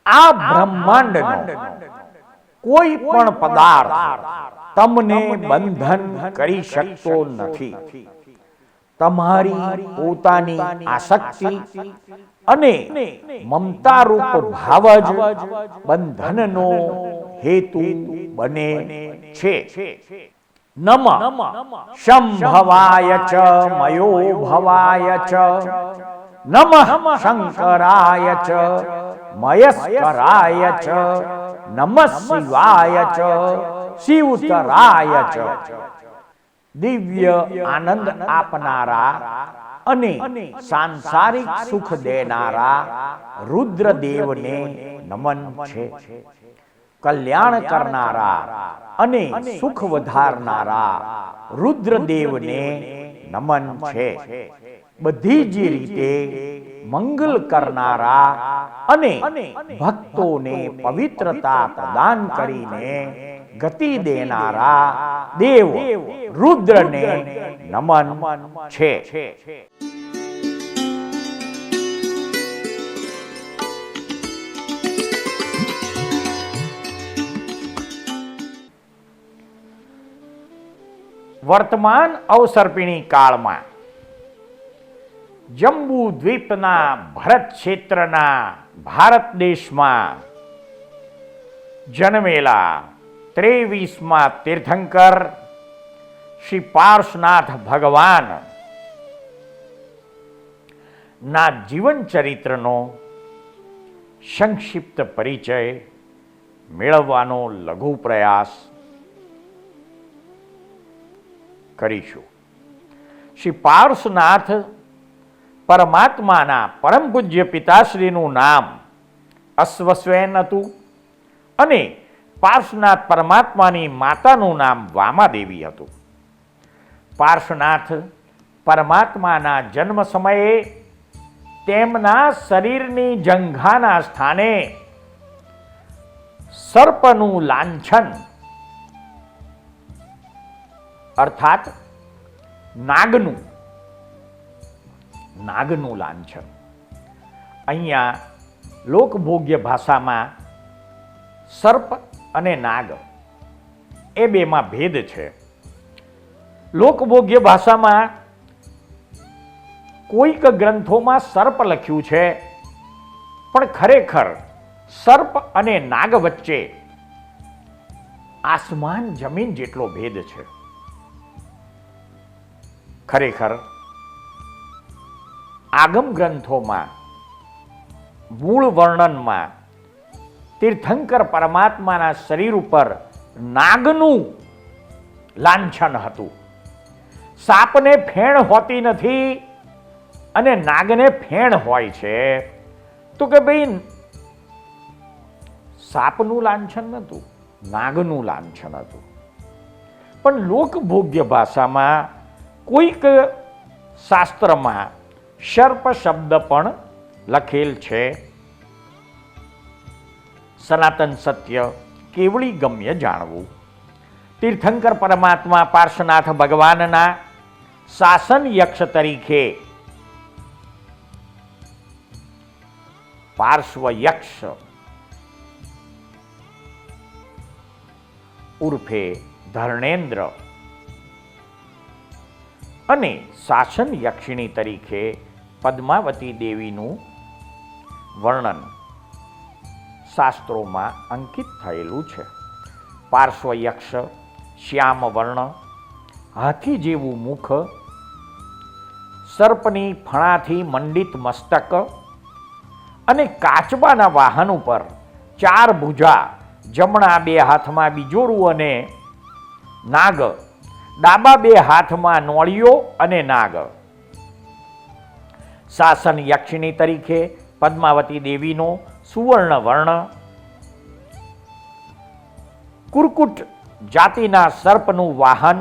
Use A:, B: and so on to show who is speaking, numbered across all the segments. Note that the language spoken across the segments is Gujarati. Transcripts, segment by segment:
A: આ બ્રહ્માંડનો કોઈ પણ પદાર્થ તમને બંધન કરી શકતો નથી. તમારી પોતાની આસક્તિ અને મમતા રૂપ ભાવ જ બંધનનો હેતુ બને છે. નમ શંભવાય ચ મયો ભવાય ચ નમઃ શંકરાય ચ મયસ્કરાય ચ નમઃ શિવાય ચ શિવતરાય ચ. દિવ્ય આનંદ આપનારા અને સાંસારિક સુખ દેનારા રુદ્રદેવને નમન છે. કલ્યાણ કરનારા અને સુખ વધારનારા રુદ્રદેવને નમન છે. બધી જ રીતે મંગલ કરનારા અને ભક્તોને પવિત્રતા પ્રદાન કરીને ગતિ દેનારા દેવ રુદ્રને નમન છે. વર્તમાન અવસર્પિણી કાળમાં જંબુ દ્વીપના ભરત ક્ષેત્રના ભારત દેશમાં જન્મેલા 23મા તીર્થંકર શ્રી પાર્શ્વનાથ ભગવાન ના જીવન ચરિત્રનો સંક્ષિપ્ત પરિચય મેળવવાનો લઘુ પ્રયાસ કરીશું. શ્રી પાર્શ્વનાથ પરમાત્માના પરમ પૂજ્ય પિતાશ્રીનું નામ અશ્વસેન હતું અને પાર્શ્વનાથ પરમાત્માની માતાનું નામ વામાદેવી હતું. પાર્શ્વનાથ પરમાત્માના જન્મ સમયે તેમના શરીરની જંઘાના સ્થાને સર્પનું લાંછન અર્થાત નાગનું લાંછન. અહીંયા લોકભોગ્ય ભાષામાં સર્પ અને નાગ એ બેમાં ભેદ છે. લોકભોગ્ય ભાષામાં કોઈક ગ્રંથોમાં સર્પ લખ્યું છે, પણ ખરેખર સર્પ અને નાગ વચ્ચે આસમાન જમીન જેટલો ભેદ છે. ખરેખર આગમ ગ્રંથોમાં મૂળ વર્ણનમાં તીર્થંકર પરમાત્માના શરીર ઉપર નાગનું લાંછન હતું. સાપને ફેણ હોતી નથી અને નાગને ફેણ હોય છે. તો કે ભાઈ સાપનું લાંછન નહોતું, નાગનું લાંછન હતું. પણ લોકભોગ્ય ભાષામાં કોઈક શાસ્ત્રમાં સર્પ શબ્દ પણ લખેલ છે. સનાતન સત્ય કેવળી ગમ્ય જાણવું. તીર્થંકર પરમાત્મા પાર્શ્વનાથ ભગવાનના શાસન યક્ષ તરીકે પાર્શ્વ યક્ષ ઉર્ફે ધર્ણેન્દ્ર અને શાસન યક્ષિણી તરીકે પદ્માવતી દેવીનું વર્ણન શાસ્ત્રોમાં અંકિત થયેલું છે. પાર્શ્વ યક્ષ શ્યામ વર્ણ, હાથી જેવું મુખ, સર્પની ફણાથી મંડિત મસ્તક અને કાચબાના વાહન ઉપર 4 ભુજા, જમણા 2 હાથમાં બીજોરું અને નાગ, ડાબા 2 હાથમાં નોળિયો અને નાગ. શાસન યક્ષિણી તરીકે પદ્માવતી દેવીનો સુવર્ણ વર્ણ, કુરકુટ જાતિના સર્પનું વાહન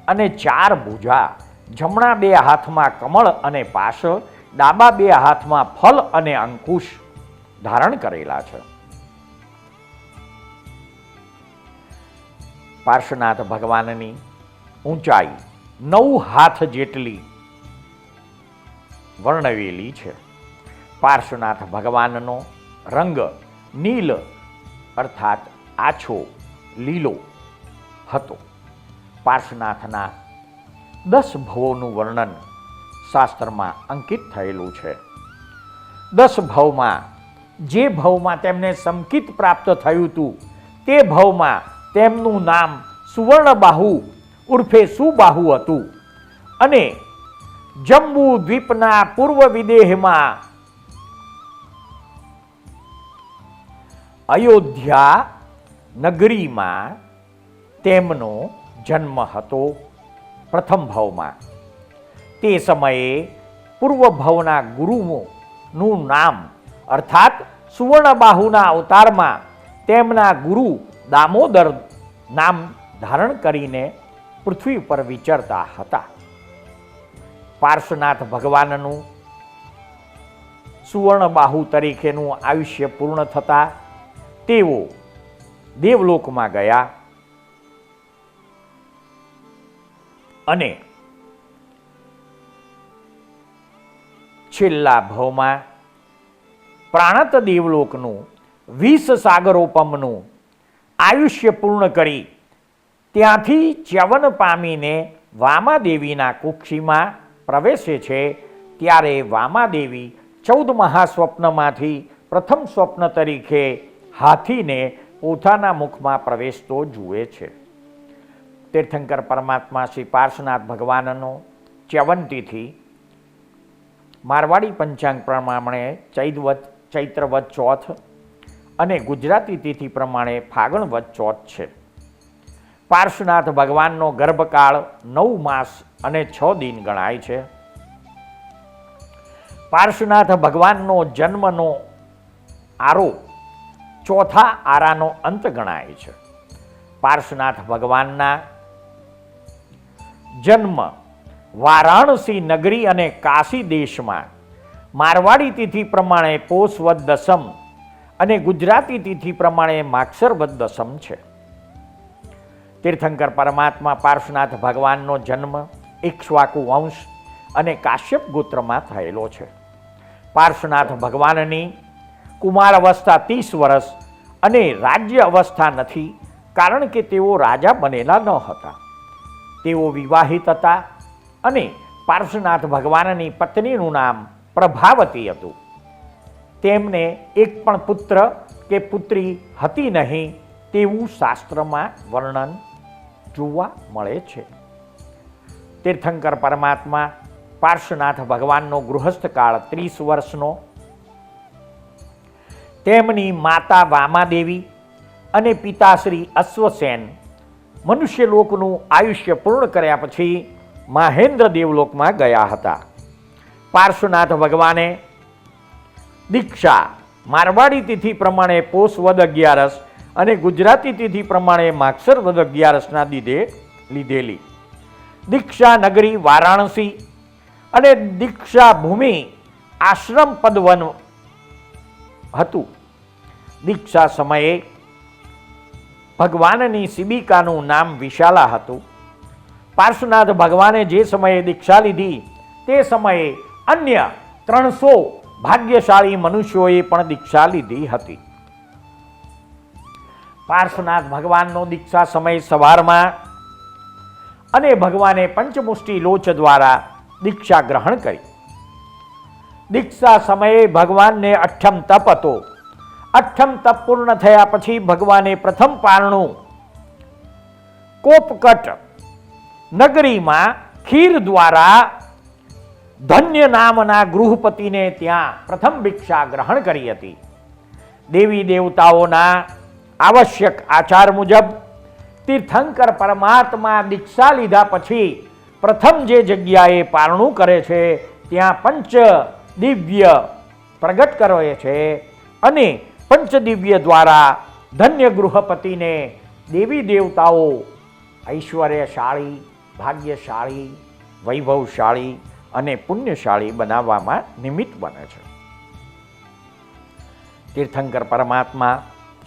A: અને 4 ભુજા, જમણા 2 હાથમાં કમળ અને પાશ, ડાબા 2 હાથમાં ફલ અને અંકુશ ધારણ કરેલા છે. પાર્શ્વનાથ ભગવાનની ઊંચાઈ 9 હાથ જેટલી વર્ણવેલી છે. પાર્શ્વનાથ ભગવાનનો રંગ નીલ અર્થાત આછો લીલો હતો. પાર્શ્વનાથના 10 ભવોનું વર્ણન શાસ્ત્રમાં અંકિત થયેલું છે. 10 ભવમાં જે ભવમાં તેમને સમકિત પ્રાપ્ત થયું હતું તે ભવમાં તેમનું નામ સુવર્ણબાહુ ઉર્ફે સુબાહુ હતું અને જંબુ દ્વીપના પૂર્વ વિદેહમાં અયોધ્યા નગરીમાં તેમનો જન્મ હતો. પ્રથમ ભવમાં તે સમયે પૂર્વ ભવના ગુરુનું નામ અર્થાત સુવર્ણબાહુના અવતારમાં તેમના ગુરુ દામોદર નામ ધારણ કરીને પૃથ્વી પર વિચરતા હતા. પાર્શ્વનાથ ભગવાનનું સુવર્ણબાહુ તરીકેનું આયુષ્ય પૂર્ણ થતા તેઓ દેવલોકમાં ગયા અને છેલ્લા ભવમાં પ્રાણત દેવલોકનું 20 સાગરોપમનું આયુષ્ય પૂર્ણ કરી ત્યાંથી ચ્યવન પામીને વામાદેવીના કુક્ષીમાં પ્રવેશે છે. ત્યારે વામાદેવી 14 મહાસ્વપ્નમાંથી પ્રથમ સ્વપ્ન તરીકે હાથીને પોતાના મુખમાં પ્રવેશતો જુએ છે. તીર્થંકર પરમાત્મા શ્રી પાર્શ્વનાથ ભગવાનનો ચ્યવન તિથિ મારવાડી પંચાંગ પ્રમાણે ચૈત્ર વદ ચોથ અને ગુજરાતી તિથિ પ્રમાણે ફાગણ વદ ચોથ છે. પાર્શ્વનાથ ભગવાનનો ગર્ભકાળ 9 માસ અને 6 દિન ગણાય છે. પાર્શ્વનાથ ભગવાનનો જન્મનો આરો ચોથા આરાનો અંત ગણાય છે. પાર્શ્વનાથ ભગવાનના જન્મ વારાણસી નગરી અને કાશી દેશમાં મારવાડી તિથિ પ્રમાણે પોષ વદ દસમ અને ગુજરાતી તિથિ પ્રમાણે માગસર વદ દસમ છે. તીર્થંકર પરમાત્મા પાર્શ્વનાથ ભગવાનનો જન્મ ઇક્ષ્વાકુ વંશ અને કાશ્યપ ગોત્રમાં થયેલો છે. પાર્શ્વનાથ ભગવાનની કુમાર અવસ્થા 30 વર્ષ અને રાજ્ય અવસ્થા નથી, કારણ કે તેઓ રાજા બનેલા ન હતા. તેઓ વિવાહિત હતા અને પાર્શ્વનાથ ભગવાનની પત્નીનું નામ પ્રભાવતી હતું. તેમને એક પણ પુત્ર કે પુત્રી હતી નહીં, તેવું શાસ્ત્રમાં વર્ણન જોવા મળે છે. તીર્થંકર પરમાત્મા પાર્શ્વનાથ ભગવાનનો ગૃહસ્થકાળ 30 વર્ષનો. તેમની માતા વામાદેવી અને પિતાશ્રી અશ્વસેન મનુષ્ય લોકનું આયુષ્ય પૂર્ણ કર્યા પછી મહેન્દ્ર દેવલોકમાં ગયા હતા. પાર્શ્વનાથ ભગવાને દીક્ષા મારવાડી તિથિ પ્રમાણે પોષ વદ 11 અને ગુજરાતી તિથિ પ્રમાણે માગસર વદ 11ના લીધેલી. દીક્ષા નગરી વારાણસી અને દીક્ષા ભૂમિ આશ્રમ પદવન હતું. દીક્ષા સમયે ભગવાનની શિબિકાનું નામ વિશાલા હતું. પાર્શ્વનાથ ભગવાને જે સમયે દીક્ષા લીધી તે સમયે અન્ય 300 ભાગ્યશાળી મનુષ્યોએ પણ દીક્ષા લીધી હતી. પાર્શ્વનાથ ભગવાનનો દીક્ષા સમય સવારમાં અને ભગવાને પંચમુષ્ટિ લોચ દ્વારા દીક્ષા ગ્રહણ કરી. દીક્ષા સમયે ભગવાનને અઠ્ઠમ તપ હતો. અઠ્ઠમ તપ પૂર્ણ થયા પછી ભગવાને પ્રથમ પારણું કોપકટ નગરીમાં ખીર દ્વારા ધન્ય નામના ગૃહપતિને ત્યાં પ્રથમ ભિક્ષા ગ્રહણ કરી હતી. દેવી દેવતાઓના આવશ્યક આચાર મુજબ તીર્થંકર પરમાત્મા દીક્ષા લીધા પછી પ્રથમ જે જગ્યાએ પારણું કરે છે ત્યાં પંચ દિવ્ય પ્રગટ કરે છે અને પંચદિવ્ય દ્વારા ધન્ય ગૃહપતિને દેવી દેવતાઓ ઐશ્વર્યશાળી, ભાગ્યશાળી, વૈભવશાળી અને પુણ્યશાળી બનાવવામાં નિમિત્ત બને છે. તીર્થંકર પરમાત્મા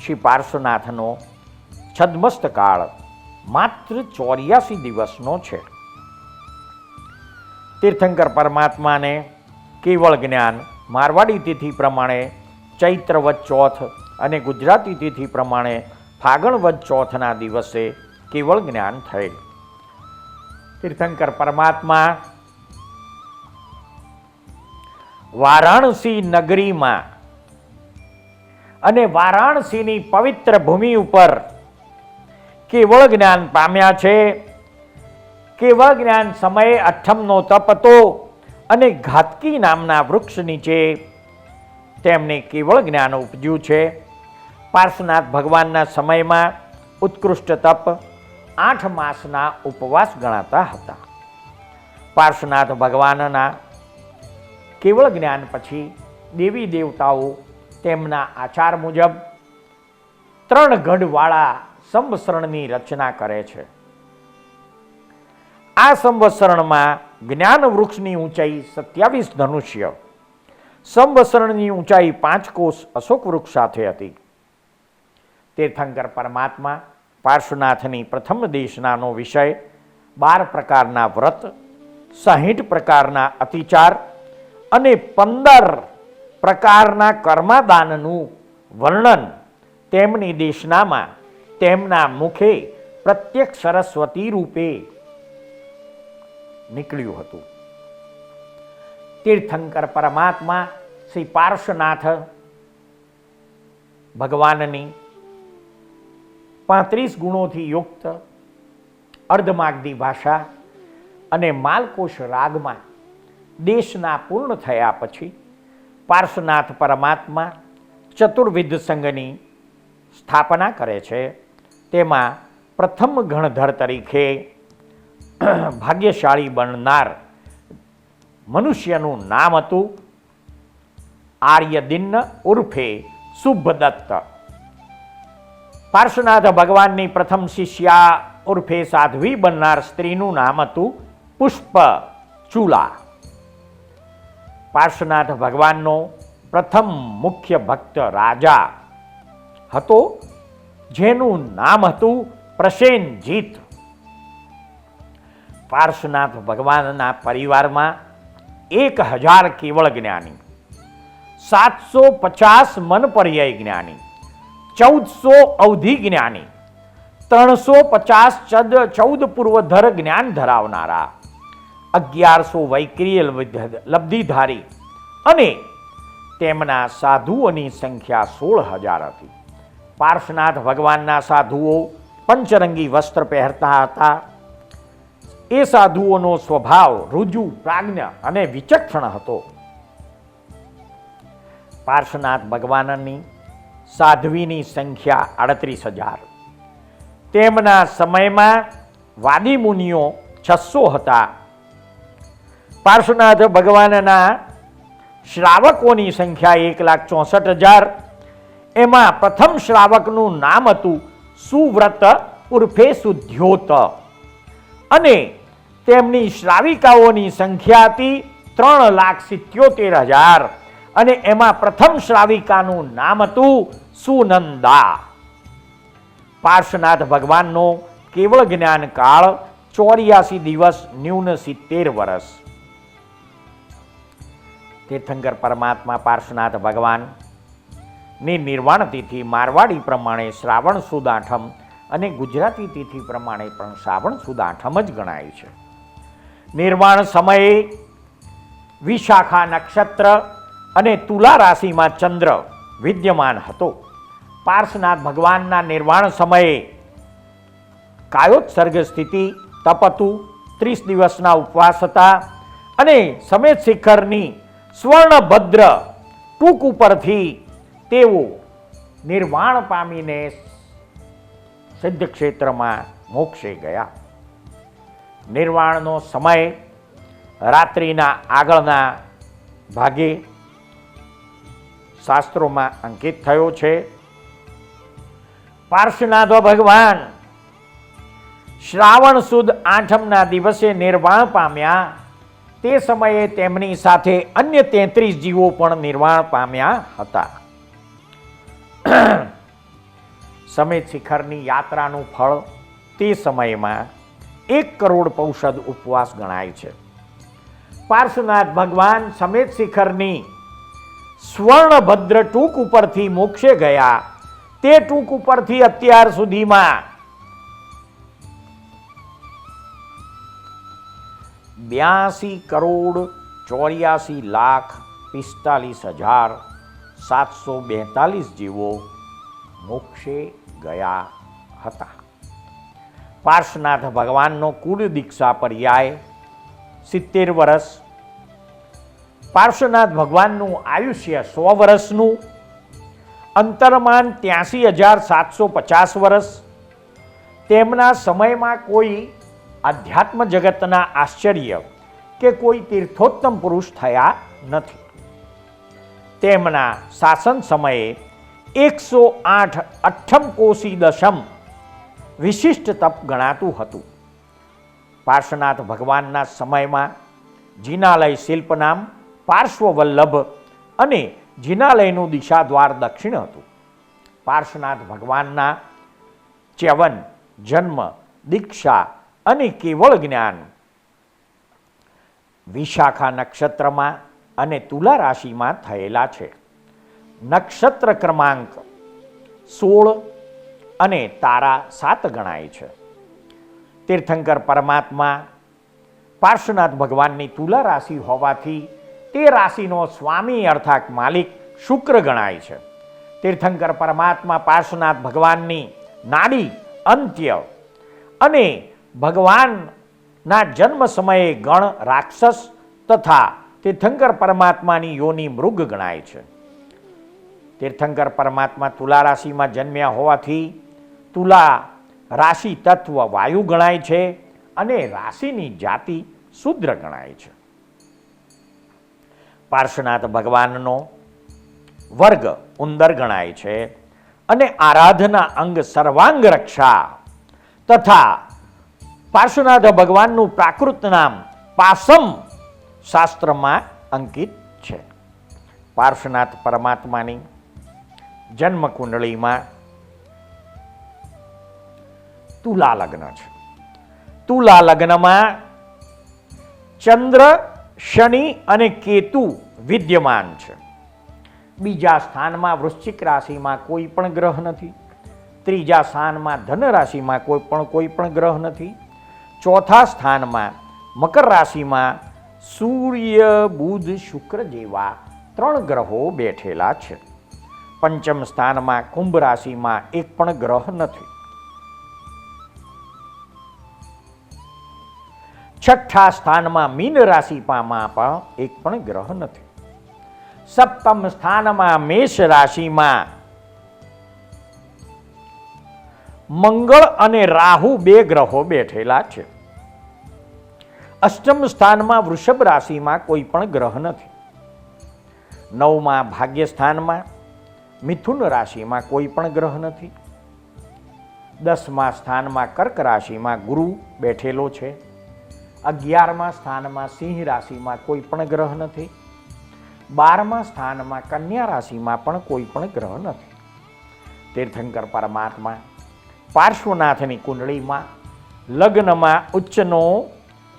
A: શ્રી પાર્શ્વનાથનો છદ્મસ્ત કાળ માત્ર 84 દિવસનો છે. તીર્થંકર પરમાત્માને કેવળ જ્ઞાન મારવાડી તિથિ પ્રમાણે ચૈત્ર વદ ચોથ અને ગુજરાતી તિથિ પ્રમાણે ફાગણ વદ ચોથના દિવસે કેવળ જ્ઞાન થયેલ. તીર્થંકર પરમાત્મા વારાણસી નગરીમાં અને વારાણસીની પવિત્ર ભૂમિ ઉપર કેવળ જ્ઞાન પામ્યા છે. કેવળ જ્ઞાન સમયે અઠ્ઠમનો તપ હતો અને ઘાતકી નામના વૃક્ષ નીચે તેમને કેવળ જ્ઞાન ઉપજ્યું છે. પાર્શ્વનાથ ભગવાનના સમયમાં ઉત્કૃષ્ટ તપ 8 માસના ઉપવાસ ગણાતા હતા. પાર્શ્વનાથ ભગવાનના કેવળ જ્ઞાન પછી દેવી દેવતાઓ તેમના આચાર મુજબ 3 ગઢવાળા સંવત્સરણની રચના કરે છે. આ સંવત્સરણમાં જ્ઞાન વૃક્ષની ઊંચાઈ 27 ધનુષ્ય, સંવત્સરણની ઊંચાઈ 5 કોષ અશોક વૃક્ષ સાથે હતી. તીર્થંકર પરમાત્મા પાર્શ્વનાથની પ્રથમ દેશનાનો વિષય 12 પ્રકારના વ્રત, 60 પ્રકારના અતિચાર અને 15 પ્રકારના કર્માદાનનું વર્ણન તેમની દેશનામાં તેમના મુખે પ્રત્યક્ષ સરસ્વતી રૂપે નીકળ્યું હતું. તીર્થંકર પરમાત્મા શ્રી પાર્શ્વનાથ ભગવાનની 35 ગુણોથી યુક્ત અર્ધમાગધી ભાષા અને માલકોશ રાગમાં દેશના પૂર્ણ થયા પછી પાર્શ્વનાથ પરમાત્મા ચતુર્વિધ સંઘની સ્થાપના કરે છે. તેમાં પ્રથમ ગણધર તરીકે ભાગ્યશાળી બનનાર મનુષ્યનું નામ હતું આર્યદિન્ન ઉર્ફે શુભદત્ત. પાર્શ્વનાથ ભગવાનની પ્રથમ શિષ્યા ઉર્ફે સાધ્વી બનનાર સ્ત્રીનું નામ હતું પુષ્પચૂલા. પાર્શ્વનાથ ભગવાનનો પ્રથમ મુખ્ય ભક્ત રાજા હતો જેનું નામ હતું પ્રસેનજીત. પાર્શ્વનાથ ભગવાનના પરિવારમાં 1000 કેવળ જ્ઞાની, 750 મનપર્યાય જ્ઞાની, 1400 અવધિ જ્ઞાની, 350 14 પૂર્વધર જ્ઞાન ધરાવનારા, 1100 વૈક્રિય લબ્ધિધારી અને તેમના સાધુઓની સંખ્યા 16000 હતી. પાર્શ્વનાથ ભગવાનના સાધુઓ પંચરંગી વસ્ત્ર પહેરતા હતા. એ સાધુઓનો સ્વભાવ રુજુ, પ્રાજ્ઞ અને વિચક્ષણ હતો. પાર્શ્વનાથ ભગવાનની સાધ્વીની સંખ્યા 38,000. તેમના સમયમાં વાદી મુનિઓ 600 હતા. પાર્શ્વનાથ ભગવાનના શ્રાવકોની સંખ્યા 1,64,000. એમાં પ્રથમ શ્રાવકનું નામ હતું સુવ્રત ઉર્ફે સુધ્યોત અને તેમની શ્રાવિકાઓની સંખ્યા હતી 3,77,000 અને એમાં પ્રથમ શ્રાવિકાનું નામ હતું સુનંદા. પાર્શ્વનાથ ભગવાનનો કેવળ જ્ઞાન કાળ 84 દિવસ ન્યૂન 70 વર્ષ. તીર્થંકર પરમાત્મા પાર્શ્વનાથ ભગવાન ની નિર્વાણ તિથિ મારવાડી પ્રમાણે શ્રાવણ સુદ આઠમ અને ગુજરાતી તિથિ પ્રમાણે પણ શ્રાવણ સુદ આઠમ જ ગણાય છે. નિર્વાણ સમયે વિશાખા નક્ષત્ર અને તુલા રાશિમાં ચંદ્ર વિદ્યમાન હતો. પાર્શ્વનાથ ભગવાનના નિર્વાણ સમયે કાયોત્સર્ગ સ્થિતિ, તપ હતું, 30 દિવસના ઉપવાસ હતા અને સમેત શિખરની સ્વર્ણભદ્ર ટૂંક ઉપરથી તેઓ નિર્વાણ પામીને સિદ્ધ ક્ષેત્રમાં મોક્ષે ગયા. નિર્વાણનો સમય રાત્રિના આગળના ભાગે શાસ્ત્રોમાં અંકિત થયો છે. પાર્શ્વનાથ ભગવાન શ્રાવણ સુદ આઠમના દિવસે નિર્વાણ પામ્યા. તે સમયે તેમની સાથે અન્ય 33 જીવો પણ નિર્વાણ પામ્યા હતા. સમેત શિખરની યાત્રાનું ફળ તે સમયમાં 1 કરોડ પૌષધ ઉપવાસ ગણાય છે. પાર્શ્વનાથ ભગવાન સમેત શિખરની સ્વર્ણભદ્ર ટૂંક ઉપરથી મોક્ષે ગયા. તે ટૂંક ઉપરથી અત્યાર સુધીમાં 82,84,45,742 જીવો મોક્ષે ગયા હતા. પાર્શ્વનાથ ભગવાનનો કુલ દીક્ષા પર્યાય 70 વર્ષ. પાર્શ્વનાથ ભગવાનનું આયુષ્ય 100 વર્ષનું, અંતરમાન 83,750 વર્ષ. તેમના સમયમાં કોઈ અધ્યાત્મ જગતના આશ્ચર્ય કે કોઈ તીર્થોત્તમ પુરુષ થયા નથી. તેમના શાસન સમયે 108 અઠ્ઠમકોશી દશમ વિશિષ્ટ તપ ગણાતું હતું. પાર્શ્વનાથ ભગવાનના સમયમાં જિનાલય શિલ્પ નામ પાર્શ્વવલ્લભ અને જિનાલયનું દિશા દ્વાર દક્ષિણ હતું. પાર્શ્વનાથ ભગવાનના ચ્યવન, જન્મ, દીક્ષા અને કેવળ જ્ઞાન વિશાખા નક્ષત્રમાં અને તુલા રાશિમાં થયેલા છે. નક્ષત્ર ક્રમાંક 16 અને તારા 7 ગણાય છે. તીર્થંકર પરમાત્મા પાર્શ્વનાથ ભગવાનની તુલા રાશિ હોવાથી તે રાશિનો સ્વામી અર્થાત માલિક શુક્ર ગણાય છે. તીર્થંકર પરમાત્મા પાર્શ્વનાથ ભગવાનની નાડી અંત્ય અને ભગવાનના જન્મ સમયે ગણ રાક્ષસ તથા તીર્થંકર પરમાત્માની યોની મૃગ ગણાય છે. તીર્થંકર પરમાત્મા તુલા રાશિમાં જન્મ્યા હોવાથી તુલા રાશિ તત્વ વાયુ ગણાય છે અને રાશિની જાતિ શુદ્ર ગણાય છે. પાર્શ્વનાથ ભગવાનનો વર્ગ ઉંદર ગણાય છે અને આરાધના અંગ સર્વાંગ રક્ષા તથા પાર્શ્વનાથ ભગવાનનું પ્રાકૃત નામ પાસમ શાસ્ત્રમાં અંકિત છે. પાર્શ્વનાથ પરમાત્માની જન્મ કુંડળીમાં તુલા લગ્ન છે. તુલા લગ્નમાં ચંદ્ર, શનિ અને કેતુ વિદ્યમાન છે. બીજા સ્થાનમાં વૃશ્ચિક રાશિમાં કોઈ પણ ગ્રહ નથી. ત્રીજા સ્થાનમાં ધન રાશિમાં કોઈ પણ ગ્રહ નથી. ચોથા સ્થાનમાં મકર રાશિમાં સૂર્ય, બુધ, શુક્ર જેવા 3 ગ્રહો બેઠેલા છે. પંચમ સ્થાનમાં કુંભ રાશિમાં એક પણ ગ્રહ નથી. છઠ્ઠા સ્થાનમાં મીન રાશિમાં પણ એક પણ ગ્રહ નથી. સપ્તમ સ્થાનમાં મેષ રાશિમાં મંગળ અને રાહુ બે ગ્રહો બેઠેલા છે. અષ્ટમ સ્થાનમાં વૃષભ રાશિમાં કોઈ પણ ગ્રહ નથી. નવમા ભાગ્ય સ્થાનમાં મિથુન રાશિમાં કોઈ પણ ગ્રહ નથી. દસમા સ્થાનમાં કર્ક રાશિમાં ગુરુ બેઠેલો છે. 11મા સ્થાનમાં સિંહ રાશિમાં કોઈ પણ ગ્રહ નથી. 12મા સ્થાનમાં કન્યા રાશિમાં પણ કોઈ પણ ગ્રહ નથી. તીર્થંકર પરમાત્મા પાર્શ્વનાથની કુંડળીમાં લગ્નમાં ઉચ્ચનો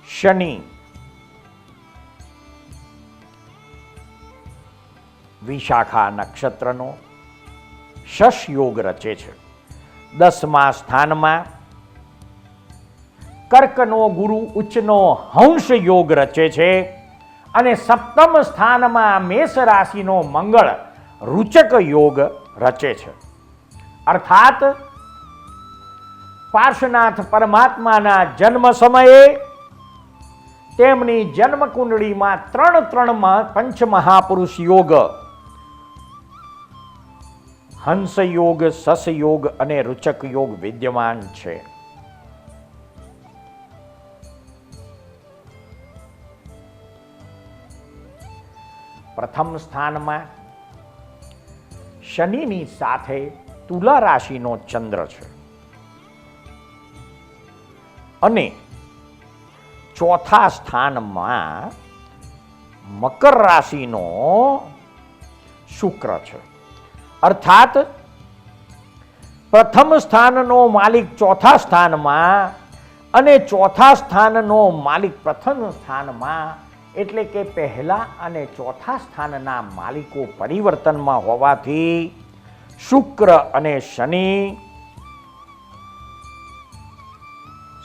A: શનિ, વિશાખા નક્ષત્રનો શશ યોગ રચે છે. 10મા સ્થાનમાં કર્કનો ગુરુ ઉચ્ચનો હંસ યોગ રચે છે અને 7મ સ્થાનમાં મેષ રાશિનો મંગળ રૂચક યોગ રચે છે. અર્થાત પાર્શ્વનાથ પરમાત્માના જન્મ સમયે તેમની જન્મ કુંડળીમાં ત્રણ પંચમહાપુરુષ યોગ, હંસ યોગ, સસ યોગ અને રૂચક યોગ વિદ્યમાન છે. પ્રથમ સ્થાનમાં શનિની સાથે તુલા રાશિનો ચંદ્ર છે અને ચોથા સ્થાનમાં મકર રાશિનો શુક્ર છે. અર્થાત પ્રથમ સ્થાનનો માલિક ચોથા સ્થાનમાં અને ચોથા સ્થાનનો માલિક પ્રથમ સ્થાનમાં, એટલે કે પહેલા અને ચોથા સ્થાનના માલિકો પરિવર્તનમાં હોવાથી શુક્ર અને શનિ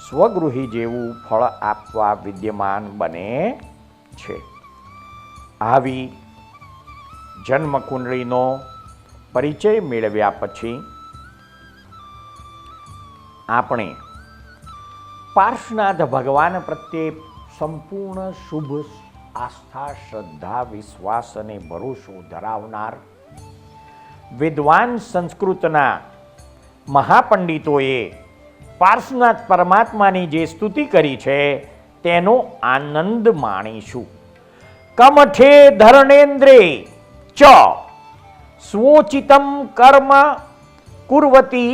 A: સ્વગૃહી જેવું ફળ આપવા વિદ્યમાન બને છે. આવી જન્મ કુંડળીનો પરિચય મેળવ્યા પછી આપણે પાર્શ્વનાથ ભગવાન પ્રત્યે સંપૂર્ણ શુભ આસ્થા, શ્રદ્ધા, વિશ્વાસ અને ભરોસો ધરાવનાર વિદ્વાન સંસ્કૃતના મહાપંડિતોએ પાર્શ્વનાથ પરમાત્માની જે સ્તુતિ કરી છે તેનો આનંદ માણીશું. કમઠે ધર્ણેન્દ્રે ચ સ્વોચિતમ કર્મ કુર્વતી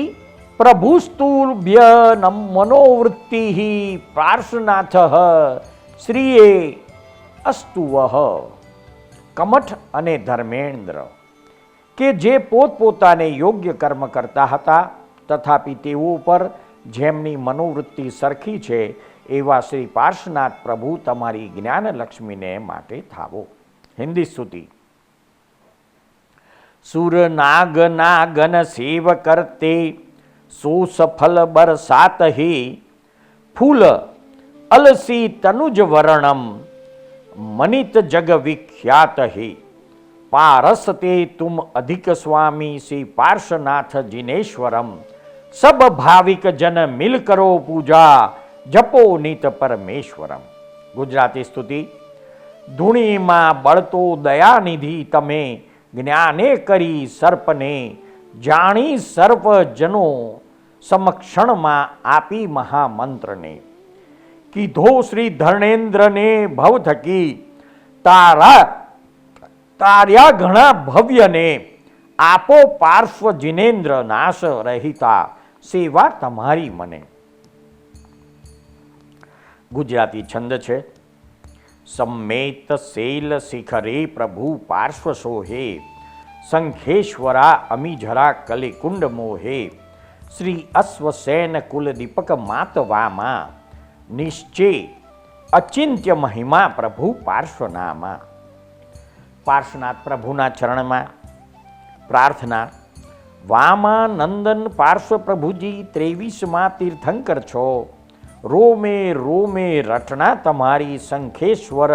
A: પ્રભુસ્તુભ્ય મનોવૃત્તિ પાર્શ્વનાથ શ્રીએ અસ્તુવઃ. કમઠ અને ધર્મેન્દ્ર કે જે પોતપોતાને યોગ્ય કર્મ કરતા હતા, તથાપિ તેઓ પર જેમની મનોવૃત્તિ સરખી છે એવા શ્રી પાર્શ્વનાથ પ્રભુ તમારી જ્ઞાનલક્ષ્મીને માટે થાવો. હિન્દી સ્તુતિ. સુર નાગ નાગન સેવ કરતે સો સફલ બરસાત હે ફૂલ અલસી તનુજ વર્ણમ મનિત જગ વિખ્યાત હે. પારસતે તુમ અધિક સ્વામી શ્રી પાર્શ્વનાથ જીનેશ્વરમ સબ ભાવિક જન મિલ કરો પૂજા જપો નિત પરમેશ્વરમ. ગુજરાતી સ્તુતિ. ધૂણીમાં બળતો દયાનિધિ તમે જ્ઞાને કરી સર્પને જાણી સર્પ જનો સમક્ષણમાં આપી મહામંત્રને. કીધો શ્રી ધર્ણેન્દ્રને ભવ થકી તાર્યા ઘણા ભવ્યને આપો પાર્શ્વ જીનેન્દ્ર નાશ રહિતા સેવા તમારી મને. ગુજરાતી છંદ છે. સમ્મેત શૈલ શિખરે પ્રભુ પાર્શ્વ સોહે શંખેશ્વરા અમીઝરા કલિકુંડ મોહે શ્રી અશ્વસેન કુલ દીપક માતવામાં નિશ્ચય અચિંત્ય મહિમા પ્રભુ પાર્શ્વનામાં. પાર્શ્વનાથ પ્રભુના ચરણમાં પ્રાર્થના. વામાનંદન પાર્શ્વ પ્રભુજી 23મા તીર્થંકર છો. રોમે રોમે રટના તમારી શંખેશ્વર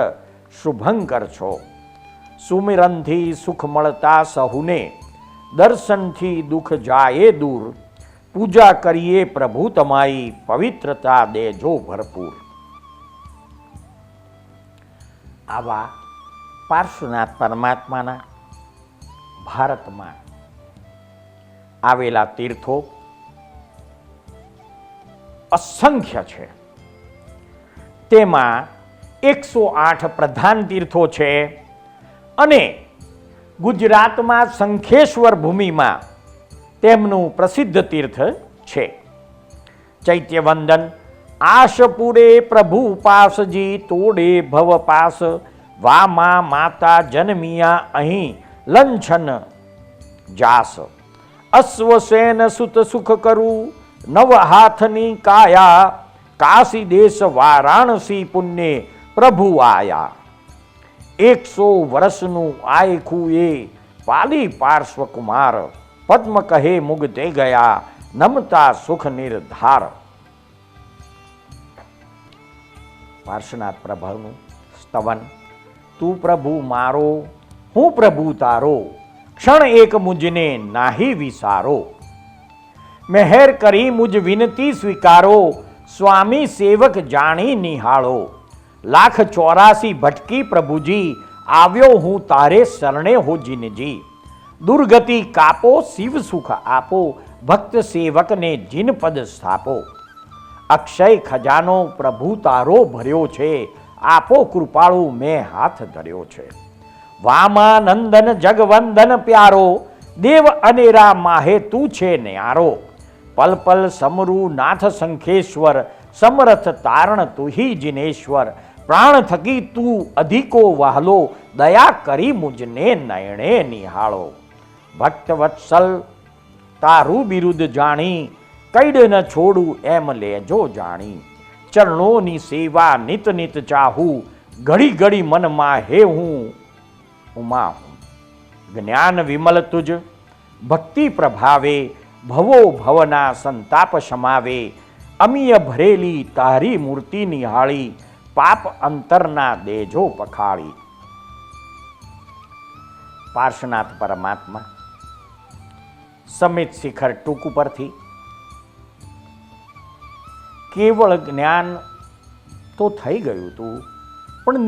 A: શુભંકર છો. સુમિરનથી સુખ મળતા સહુને દર્શનથી દુઃખ જાય દૂર, પૂજા કરીએ પ્રભુ તમારી, પવિત્રતા દેજો ભરપૂર. આવા પાર્શ્વનાથ પરમાત્માના ભારતમાં આવેલા તીર્થો અસંખ્ય છે. તેમાં 108 પ્રધાન તીર્થો છે અને ગુજરાતમાં શંખેશ્વર ભૂમિમાં તેમનું પ્રસિદ્ધ તીર્થ છે. ચૈત્યવંદન આશપુરે પ્રભુ પાસજી, તોડે ભવ પાસ, વામાં માતા જન્મિયા અહીં લંછન જાસ, અશ્વસેન સુત સુખ કરું, નવ હાથની કાયા, કાશી દેશ વારાણસી પુણ્ય પ્રભુ આયા. 100 વર્ષનું આયખું એ પાલી પાર્શ્વ કુમાર, પદ્મ કહે મુગ્ધે ગયા, નમતા સુખ નિર્ધાર. પાર્શ્વનાથ પ્રભુનું સ્તવન. તું પ્રભુ મારો, હું પ્રભુ તારો, ક્ષણ એક મુજને નાહી વિસારો. મહેર કરી મુજ વિનતી સ્વીકારો, સ્વામી સેવક જાણી નિહાળો. 184 ભટકી પ્રભુજી, આવ્યો હું તારે શરણે હો જીનજી. દુર્ગતિ કાપો, શિવ સુખ આપો, ભક્ત સેવકને જીન પદ સ્થાપો. અક્ષય ખજાનો પ્રભુ તારો ભર્યો છે, આપો કૃપાળુ મેં હાથ ધર્યો છે. વામાનંદન જગવંદન પ્યારો, દેવ અનેરા માહે તું છે ન્યારો. પલ પલ સમરુ નાથ શંખેશ્વર, સમરથ તારણ તુહી જિનેશ્વર. પ્રાણ થકી તું અધિકો વહાલો, દયા કરી મુજને નયણે નિહાળો. ભક્ત વત્સલ તારું બિરુદ જાણી, કૈડ ન છોડું એમ લેજો જાણી. ચરણોની સેવા નિત નિત ચાહું, ઘડી ઘડી મનમાં હે હું ઉમા હું. જ્ઞાન વિમલ તુજ ભક્તિ પ્રભાવે, ભવો ભવના સંતાપ સમાવે. અમીય ભરેલી તારી મૂર્તિ નિહાળી, પાપ અંતરના દેજો પખાળી. પાર્શ્વનાથ પરમાત્મા સમિત શિખર ટૂંક ઉપરથી કેવળ જ્ઞાન તો થઈ ગયું હતું, પણ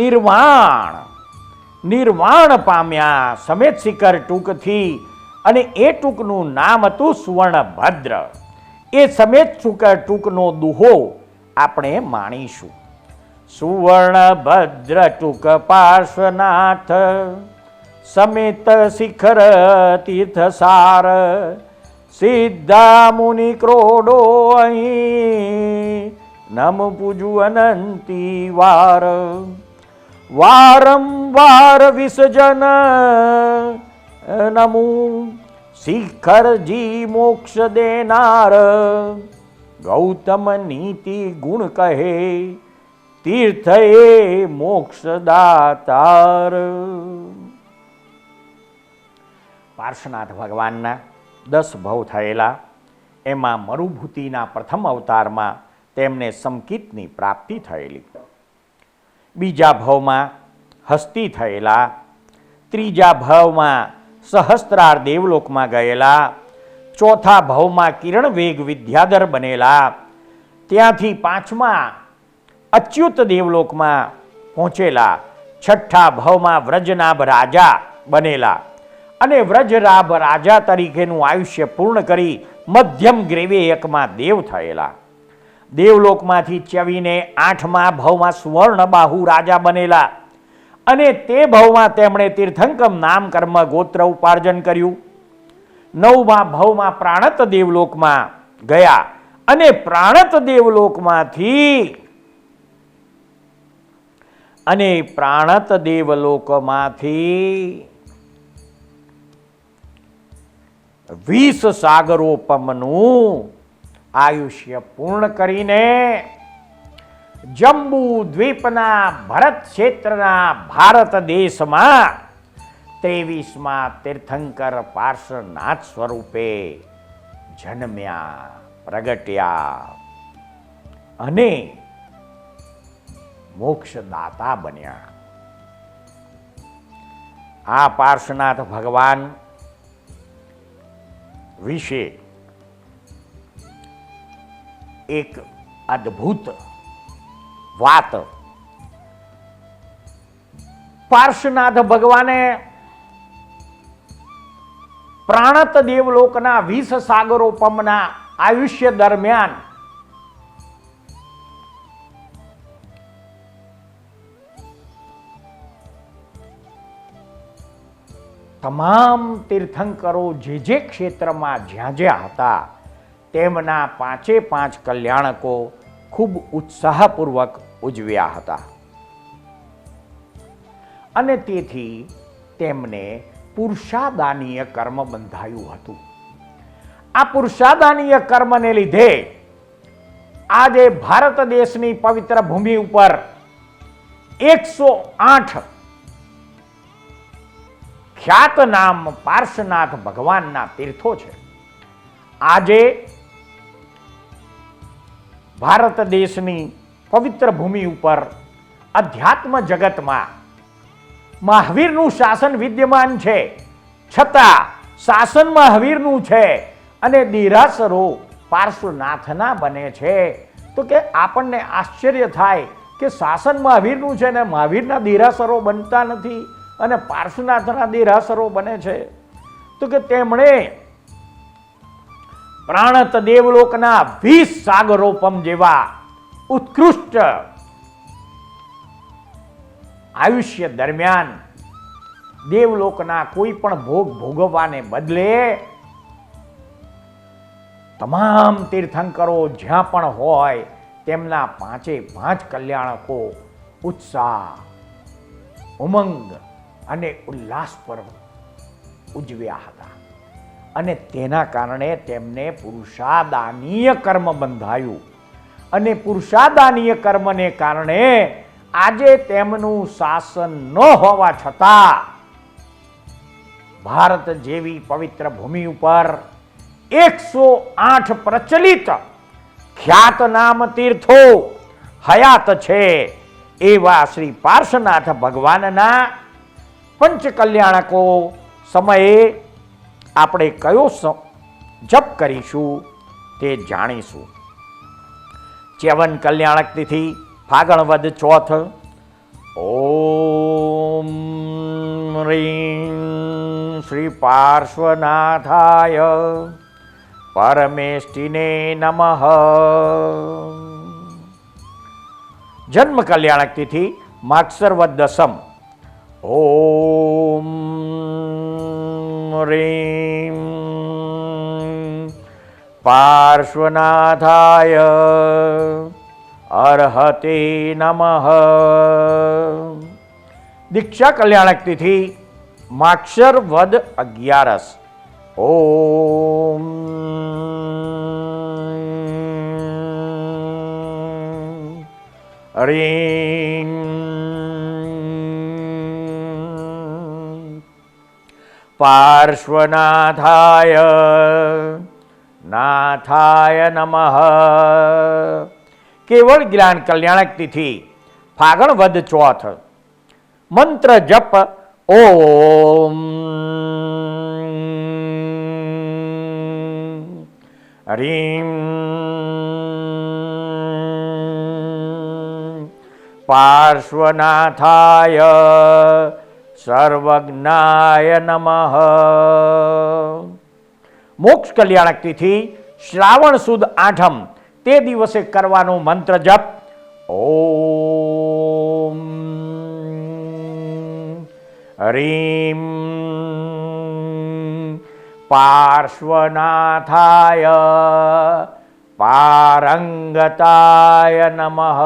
A: નિર્વાણ પામ્યા સમેત શિખર ટૂંકથી. અને એ ટૂંકનું નામ હતું સુવર્ણભદ્ર. એ સમેત શિખર ટૂંકનો દુહો આપણે માણીશું. સુવર્ણભદ્ર ટૂંક પાર્શ્વનાથ, સમેત શિખર તીર્થસાર. સિદ્ધા મુનિ ક્રોડો અહીં, નમ પૂજુ અનંતી વાર. વારંવાર વિસર્જન નમુ, શિખરજી મોક્ષ દેનાર. ગૌતમ નીતિ ગુણ કહે, તીર્થ એ મોક્ષદાતાર. પાર્શ્વનાથ ભગવાનના 10 ભવ થયેલા, એમાં મરુભૂતિના પ્રથમ અવતારમાં તેમને સમકિતની પ્રાપ્તિ થયેલી. બીજા ભવમાં હસ્તી થયેલા. ત્રીજા ભવમાં સહસ્ત્રાર દેવલોકમાં ગયેલા. ચોથા ભવમાં કિરણ વેગ વિદ્યાધર બનેલા. ત્યાંથી 5મા અચ્યુત દેવલોકમાં પહોંચેલા. છઠ્ઠા ભવમાં વ્રજનાભ રાજા બનેલા અને વ્રજરાભ રાજા તરીકેનું આયુષ્ય પૂર્ણ કરી મધ્યમ ગ્રેવેયકમાં દેવ થયેલા. દેવલોકમાંથી ચ્યવીને 8મા ભવમાં સુવર્ણબાહુ રાજા બનેલા અને તે ભવમાં તેમણે તીર્થંકમ નામ કર્મ ગોત્ર ઉપાર્જન કર્યું. 9મા ભવમાં પ્રાણત દેવલોકમાં ગયા અને પ્રાણત દેવલોકમાંથી 20 સાગરોપમનું આયુષ્ય પૂર્ણ કરીને જંબુ દ્વીપના ભરત ક્ષેત્રના ભારત દેશમાં 23મા તીર્થંકર પાર્શ્વનાથ સ્વરૂપે જન્મ્યા, પ્રગટ્યા અને મોક્ષદાતા બન્યા. આ પાર્શ્વનાથ ભગવાન વિશે એક અદ્ભુત વાત પાર્શ્વનાથ ભગવાને પ્રાણત દેવલોકના 20 સાગરોપમના આયુષ્ય દરમિયાન તમામ તીર્થંકરો જે ક્ષેત્રમાં જ્યાં હતા તેમના 5 કલ્યાણકો ખૂબ ઉત્સાહપૂર્વક ઉજવ્યા હતા અને તેથી તેમને પુરુષાદાનીય કર્મ બંધાયું હતું. આ પુરુષાદાનીય કર્મને લીધે આજે ભારત દેશની પવિત્ર ભૂમિ ઉપર 108 ખ્યાત નામ પાર્શ્વનાથ ભગવાનના તીર્થો છે. આજે ભારત દેશની પવિત્ર ભૂમિ ઉપર અધ્યાત્મ જગતમાં મહાવીરનું શાસન વિદ્યમાન છે, છતાં શાસન મહાવીરનું છે અને દેરાસરો પાર્શ્વનાથના બને છે. તો કે આપણને આશ્ચર્ય થાય કે શાસન મહાવીરનું છે ને મહાવીરના દેરાસરો બનતા નથી અને પાર્શ્વનાથના દેરાસરો બને છે. તો કે તેમણે પ્રાણત દેવલોકના 20 સાગરોપમ જેવા ઉત્કૃષ્ટ આયુષ્ય દરમિયાન દેવલોકના કોઈ પણ ભોગ ભોગવવાને બદલે તમામ તીર્થંકરો જ્યાં પણ હોય તેમના 5 કલ્યાણકો ઉત્સાહ, ઉમંગ અને ઉલ્લાસ પર ઉજવ્યા હતા અને તેના કારણે તેમને પુરુષાદાનીય કર્મ બંધાયું અને પુરુષાદાનીય કર્મને કારણે આજે તેમનું શાસન ન હોવા છતાં ભારત જેવી પવિત્ર ભૂમિ ઉપર 108 પ્રચલિત ખ્યાત નામ તીર્થો હયાત છે. એવા શ્રી પાર્શ્વનાથ ભગવાનના 5 કલ્યાણકો સમયે આપણે કયો જપ કરીશું તે જાણીશું. 54 કલ્યાણક તિથિ ફાગણ વદ ચોથ. ઓમ રીમ શ્રી પાર્શ્વનાથાય પરમેષ્ટિને નમઃ. જન્મ કલ્યાણક તિથિ માગસર વદ દસમ. ઓમ રીમ પાર્શ્વનાથાય અર્હતે નમઃ. દીક્ષા કલ્યાણક તિથિ માક્ષર વદ 11. ઓમ રીમ પાર્શ્વનાથાય નાથાય નમઃ. કેવળ જ્ઞાન કલ્યાણક તિથિ ફાગણ વદ ચોથ. મંત્ર જપ ઓમ રીમ પાર્શ્વનાથાય સર્વજ્ઞાય નમઃ. મોક્ષ કલ્યાણક તિથિ શ્રાવણ સુદ 8મ. તે દિવસે કરવાનો મંત્ર જપ ઓમ રીમ પાર્શ્વનાથાય પારંગતાય નમઃ.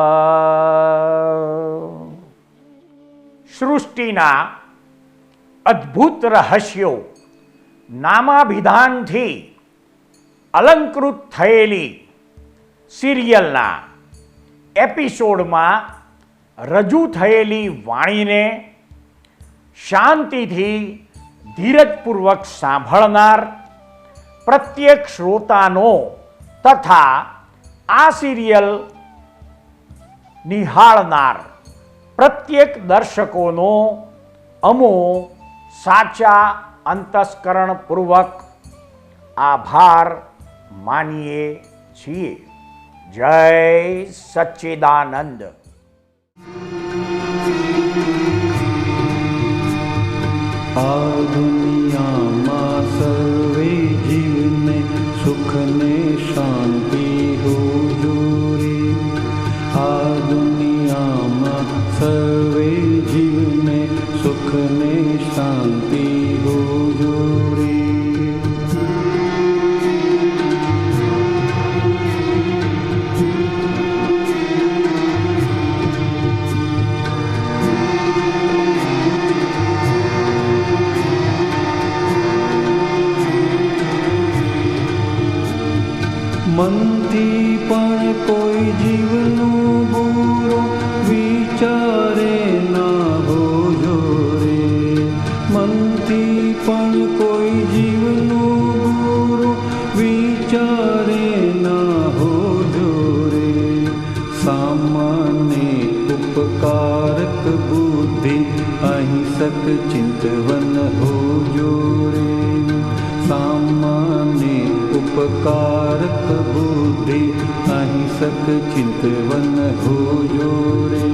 A: સૃષ્ટિના અદ્ભુત રહસ્યો નામાભિધાનથી અલંકૃત થયેલી સિરિયલના એપિસોડમાં રજૂ થયેલી વાણીને શાંતિથી ધીરજપૂર્વક સાંભળનાર પ્રત્યેક શ્રોતાનો તથા આ સિરિયલ નિહાળનાર પ્રત્યેક દર્શકોનો અમો સાચા અંતસ્કરણપૂર્વક આભાર માનીએ છીએ. જય સચ્ચિદાનંદ.
B: આ દુનિયામાં સર્વે જીવને સુખ ને શાંતિ હુજૂરી. આ દુનિયામાં સર્વે જીવને સુખ ને શાંતિ હુજૂરી. મનથી પણ કોઈ જીવનું બુરો વિચારે ના હોજો રે. મનથી પણ કોઈ જીવનું બુરો વિચારે ના હોજો રે. સામાન્ય ઉપકારક બુદ્ધિ અહિંસક ચિંતવન હોજો રે. સામાન્ય ઉપકારક બુદ્ધિ અહિંસક ચિંતવન હોજો રે.